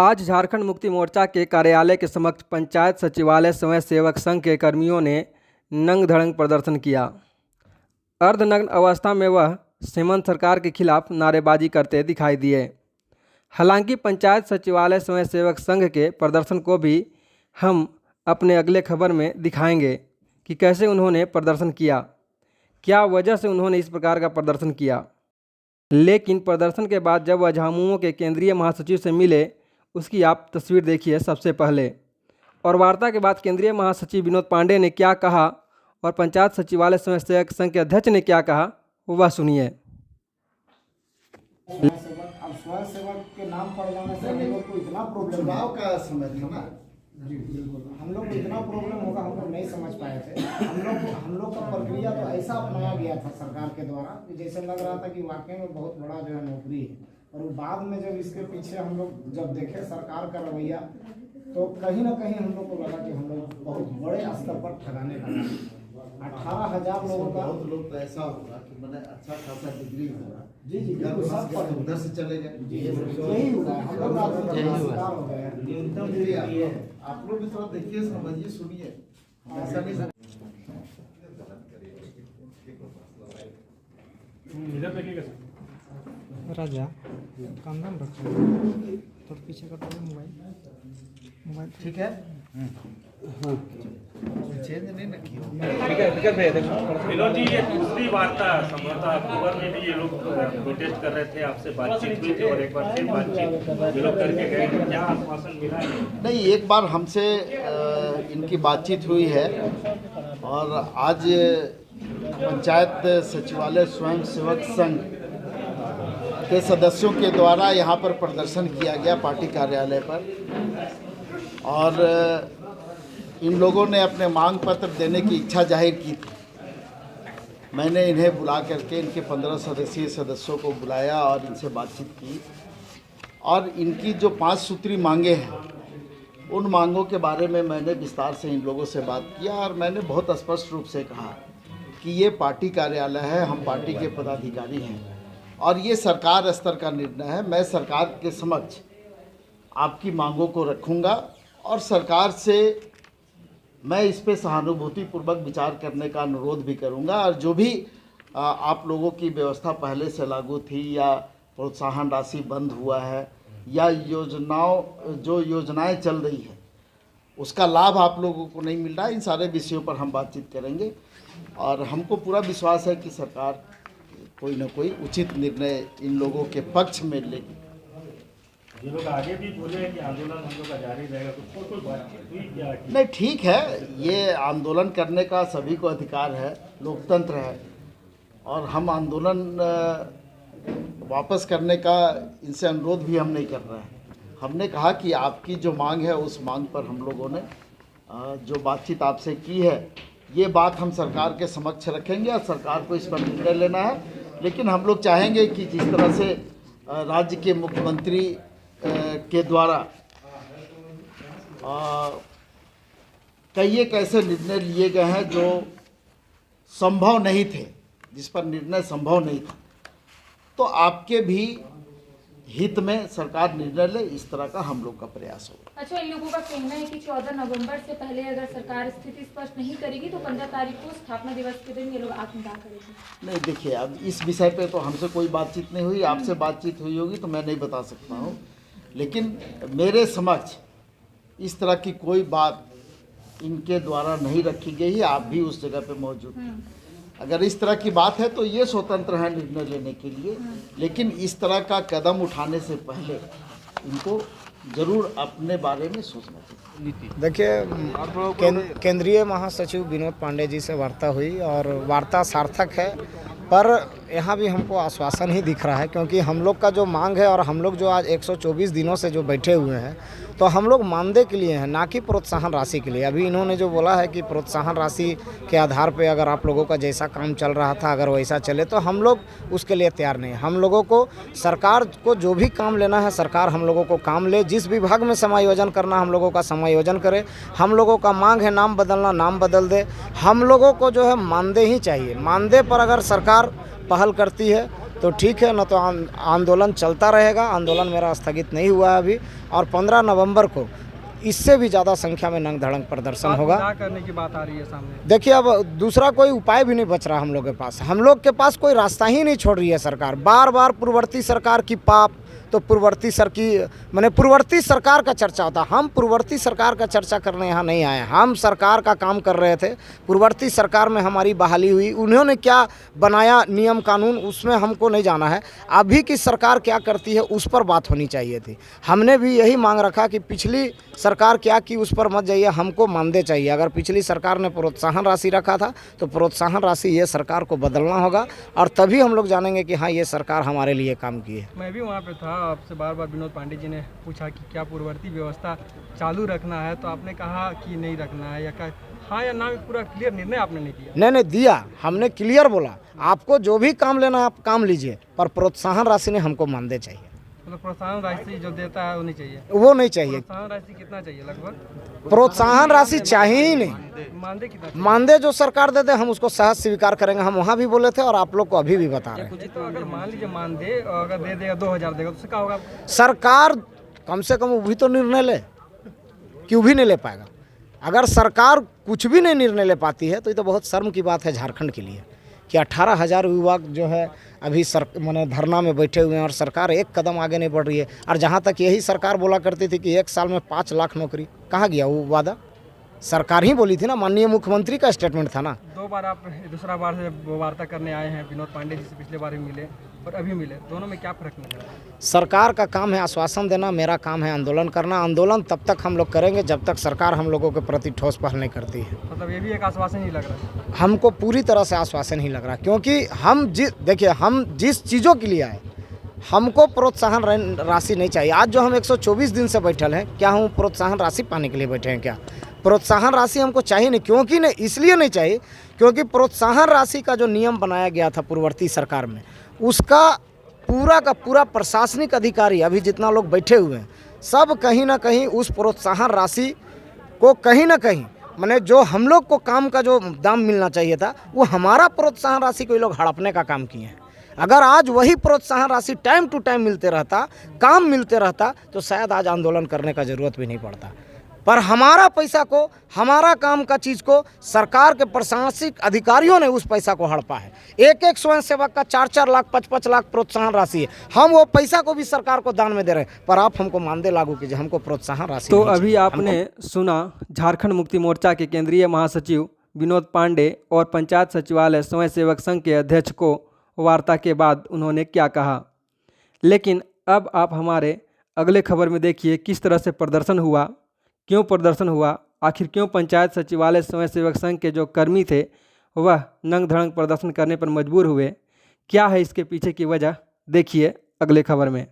आज झारखंड मुक्ति मोर्चा के कार्यालय के समक्ष पंचायत सचिवालय स्वयं सेवक संघ के कर्मियों ने नंग धड़ंग प्रदर्शन किया। अर्धनग्न अवस्था में वह हेमंत सरकार के खिलाफ नारेबाजी करते दिखाई दिए। हालांकि पंचायत सचिवालय स्वयं सेवक संघ के प्रदर्शन को भी हम अपने अगले खबर में दिखाएंगे कि कैसे उन्होंने प्रदर्शन किया, क्या वजह से उन्होंने इस प्रकार का प्रदर्शन किया। लेकिन प्रदर्शन के बाद जब वह झामुमो के केंद्रीय महासचिव से मिले, उसकी आप तस्वीर देखिए सबसे पहले। और वार्ता के बाद केंद्रीय महासचिव विनोद पांडे ने क्या कहा और पंचायत सचिवालय स्वयं सेवक संघ के अध्यक्ष ने क्या कहा, वह सुनिए। अब स्वयं सेवक के नाम पड़ जाने से हम लोग को इतना प्रॉब्लम चुनाव का समय था ना जी बिल्कुल, हम लोग को इतना प्रॉब्लम होगा हम लोग नहीं समझ पाए थे। हम लोग का प्रक्रिया तो ऐसा अपनाया गया था सरकार के द्वारा कि जैसे लग रहा था कि वाकई में बहुत बड़ा जो है नौकरी है। और बाद में जब इसके पीछे हम लोग जब देखे सरकार का रवैया, तो कहीं ना कहीं हम लोग को लगा कि हम लोग बहुत बड़े स्तर पर ठगाने लगे। 18,000 लोगों का बहुत लोग तो ऐसा होगा कि मैंने अच्छा खासा डिग्री होगा जी जी घर बिल्कुल, पास सब के पर उधर से चले गए। यही हुआ है। हम लोग राजनीति का शिकार हो गए हैं। इसलिए आप लोग भी थोड़ा देखिए, समझिए, सुनिए। ऐसा नहीं राजा काम धाम रखो तो पीछे का तो मोबाइल ठीक है। चेंज नहीं ना किया। विनोद जी, ये दूसरी वार्ता संभवतः अक्टूबर में भी ये लोग प्रोटेस्ट कर रहे थे, आपसे बातचीत हुई थी और एक बार फिर बातचीत ये लोग करके गए, क्या आश्वासन मिला है? नहीं, एक बार हमसे इनकी बातचीत हुई है और आज पंचायत सचिवालय स्वयं सेवक संघ के सदस्यों के द्वारा यहाँ पर प्रदर्शन किया गया पार्टी कार्यालय पर। और इन लोगों ने अपने मांग पत्र देने की इच्छा जाहिर की थी। मैंने इन्हें बुला करके इनके 15 सदस्यीय सदस्यों को बुलाया और इनसे बातचीत की और इनकी जो 5 सूत्री मांगे हैं, उन मांगों के बारे में मैंने विस्तार से इन लोगों से बात किया और मैंने बहुत स्पष्ट रूप से कहा कि ये पार्टी कार्यालय है, हम पार्टी के पदाधिकारी हैं और ये सरकार स्तर का निर्णय है। मैं सरकार के समक्ष आपकी मांगों को रखूंगा और सरकार से मैं इस पे सहानुभूतिपूर्वक विचार करने का अनुरोध भी करूंगा। और जो भी आप लोगों की व्यवस्था पहले से लागू थी या प्रोत्साहन राशि बंद हुआ है या योजनाएं चल रही है, उसका लाभ आप लोगों को नहीं मिल रहा है, इन सारे विषयों पर हम बातचीत करेंगे। और हमको पूरा विश्वास है कि सरकार कोई ना कोई उचित निर्णय इन लोगों के पक्ष में लेगी। ये लोग आगे भी बोले हैं कि आंदोलन हम लोग का जारी रहेगा, तो कोई बातचीत हुई क्या? नहीं, ठीक है, ये आंदोलन करने का सभी को अधिकार है, लोकतंत्र है और हम आंदोलन वापस करने का इनसे अनुरोध भी हम नहीं कर रहे हैं। हमने कहा कि आपकी जो मांग है उस मांग पर हम लोगों ने जो बातचीत आपसे की है, ये बात हम सरकार के समक्ष रखेंगे और सरकार को इस पर निर्णय लेना है। लेकिन हम लोग चाहेंगे कि जिस तरह से राज्य के मुख्यमंत्री के द्वारा कई एक ऐसे निर्णय लिए गए हैं जो संभव नहीं थे, जिस पर निर्णय संभव नहीं था, तो आपके भी हित में सरकार निर्णय ले, इस तरह का हम लोग का प्रयास होगा। अच्छा, इन लोगों का कहना है कि 14 नवंबर से पहले अगर सरकार स्थिति स्पष्ट नहीं करेगी तो 15 तारीख को स्थापना दिवस के दिन ये लोग आत्मदाह करेंगे। नहीं, देखिए, अब इस विषय पे तो हमसे कोई बातचीत नहीं हुई, आपसे बातचीत हुई होगी तो मैं नहीं बता सकता हूँ। लेकिन मेरे समक्ष इस तरह की कोई बात इनके द्वारा नहीं रखी गई है। आप भी उस जगह पे मौजूद हैं। अगर इस तरह की बात है तो ये स्वतंत्र है निर्णय लेने के लिए, लेकिन इस तरह का कदम उठाने से पहले इनको जरूर अपने बारे में सोचना चाहिए। देखिए, केंद्रीय महासचिव विनोद पांडे जी से वार्ता हुई और वार्ता सार्थक है, पर यहाँ भी हमको आश्वासन ही दिख रहा है, क्योंकि हम लोग का जो मांग है और हम लोग जो आज 124 दिनों से जो बैठे हुए हैं, तो हम लोग मानदेय के लिए हैं, ना कि प्रोत्साहन राशि के लिए। अभी इन्होंने जो बोला है कि प्रोत्साहन राशि के आधार पे अगर आप लोगों का जैसा काम चल रहा था अगर वैसा चले, तो हम लोग उसके लिए तैयार नहीं। हम लोगों को सरकार को जो भी काम लेना है, सरकार हम लोगों को काम ले, जिस विभाग में समायोजन करना हम लोगों का समायोजन करे। हम लोगों का मांग है नाम बदलना, नाम बदल दे। हम लोगों को जो है मानदेय ही चाहिए। मानदेय पर अगर सरकार पहल करती है तो ठीक है, न तो आंदोलन चलता रहेगा। आंदोलन मेरा स्थगित नहीं हुआ है अभी, और 15 नवंबर को इससे भी ज़्यादा संख्या में नंग धड़ंग प्रदर्शन होगा। करने की बात आ रही है सामने। देखिए, अब दूसरा कोई उपाय भी नहीं बच रहा हम लोग के पास। हम लोग के पास कोई रास्ता ही नहीं छोड़ रही है सरकार। बार बार पूर्ववर्ती सरकार की पाप, तो पूर्ववर्ती पूर्ववर्ती सरकार का चर्चा होता। हम पूर्ववर्ती सरकार का चर्चा करने यहाँ नहीं आए। हम सरकार का काम कर रहे थे। पूर्ववर्ती सरकार में हमारी बहाली हुई, उन्होंने क्या बनाया नियम कानून, उसमें हमको नहीं जाना है। अभी की सरकार क्या करती है उस पर बात होनी चाहिए थी। हमने भी यही मांग रखा कि पिछली सरकार क्या की उस पर मत जाइए, हमको मानदेय चाहिए। अगर पिछली सरकार ने प्रोत्साहन राशि रखा था तो प्रोत्साहन राशि ये सरकार को बदलना होगा, और तभी हम लोग जानेंगे कि हाँ, ये सरकार हमारे लिए काम की है। मैं भी वहाँ पे था, आपसे बार बार विनोद पांडे जी ने पूछा कि क्या पूर्ववर्ती व्यवस्था चालू रखना है, तो आपने कहा कि नहीं रखना है, या हाँ या ना, पूरा क्लियर निर्णय आपने नहीं दिया। नहीं दिया, हमने क्लियर बोला आपको जो भी काम लेना है आप काम लीजिए, पर प्रोत्साहन राशि ने हमको मानदेय चाहिए। मतलब प्रोत्साहन राशि जो देता है वो नहीं चाहिए। वो नहीं चाहिए। प्रोत्साहन राशि कितना चाहिए लगभग? प्रोत्साहन राशि चाहिए ही नहीं। मानदेय कितना? मानदेय जो सरकार दे दे हम उसको सहज स्वीकार करेंगे। हम वहाँ भी बोले थे और आप लोग को अभी भी बता रहे हैं। तो अगर मान लीजिए मानदेय अगर दे देगा 2000 देगा तो उससे क्या होगा? सरकार कम से कम वो भी तो निर्णय ले, क्यों भी नहीं ले पाएगा। अगर सरकार कुछ भी नहीं निर्णय ले पाती है तो ये तो बहुत शर्म की बात है झारखंड के लिए कि 18,000 युवा जो है अभी माने धरना में बैठे हुए हैं और सरकार एक कदम आगे नहीं बढ़ रही है। और जहाँ तक यही सरकार बोला करती थी कि 1 साल में 5 लाख नौकरी, कहाँ गया वो वादा? सरकार ही बोली थी ना, माननीय मुख्यमंत्री का स्टेटमेंट था ना। 2 बार आप दूसरा बार से वार्ता करने आए हैं विनोद पांडे जी से, पिछले बार भी मिले और अभी मिले, दोनों में क्या फर्क निकला? सरकार का काम है आश्वासन देना, मेरा काम है आंदोलन करना। आंदोलन तब तक हम लोग करेंगे जब तक सरकार हम लोगों के प्रति ठोस पहल नहीं करती है। मतलब ये भी एक आश्वासन ही लग रहा है? हमको पूरी तरह से आश्वासन ही लग रहा है, क्योंकि हम जिस चीज़ों के लिए आए, हमको प्रोत्साहन राशि नहीं चाहिए। आज जो हम 124 दिन से बैठल हैं, क्या हम प्रोत्साहन राशि पाने के लिए बैठे हैं? क्या प्रोत्साहन राशि हमको चाहिए नहीं। क्योंकि नहीं, इसलिए नहीं चाहिए क्योंकि प्रोत्साहन राशि का जो नियम बनाया गया था पूर्ववर्ती सरकार में, उसका पूरा का पूरा प्रशासनिक अधिकारी अभी जितना लोग बैठे हुए हैं, सब कहीं ना कहीं उस प्रोत्साहन राशि को कहीं ना कहीं माने जो हम लोग को काम का जो दाम मिलना चाहिए था, वो हमारा प्रोत्साहन राशि को ये लोग हड़पने का काम किए हैं। अगर आज वही प्रोत्साहन राशि टाइम टू टाइम मिलते रहता, काम मिलते रहता, तो शायद आज आंदोलन करने का ज़रूरत भी नहीं पड़ता। पर हमारा पैसा को, हमारा काम का चीज़ को सरकार के प्रशासनिक अधिकारियों ने उस पैसा को हड़पा है। एक स्वयंसेवक का 4-4 लाख 5-5 लाख प्रोत्साहन राशि है। हम वो पैसा को भी सरकार को दान में दे रहे हैं, पर आप हमको मानदेय लागू कीजिए, हमको प्रोत्साहन राशि। तो अभी आपने सुना झारखंड मुक्ति मोर्चा के केंद्रीय महासचिव विनोद पांडे और पंचायत सचिवालय स्वयं सेवक संघ के अध्यक्ष को वार्ता के बाद उन्होंने क्या कहा। लेकिन अब आप हमारे अगले खबर में देखिए किस तरह से प्रदर्शन हुआ, क्यों प्रदर्शन हुआ, आखिर क्यों पंचायत सचिवालय स्वयं सेवक संघ के जो कर्मी थे वह नंग धड़ंग प्रदर्शन करने पर मजबूर हुए, क्या है इसके पीछे की वजह, देखिए अगले खबर में।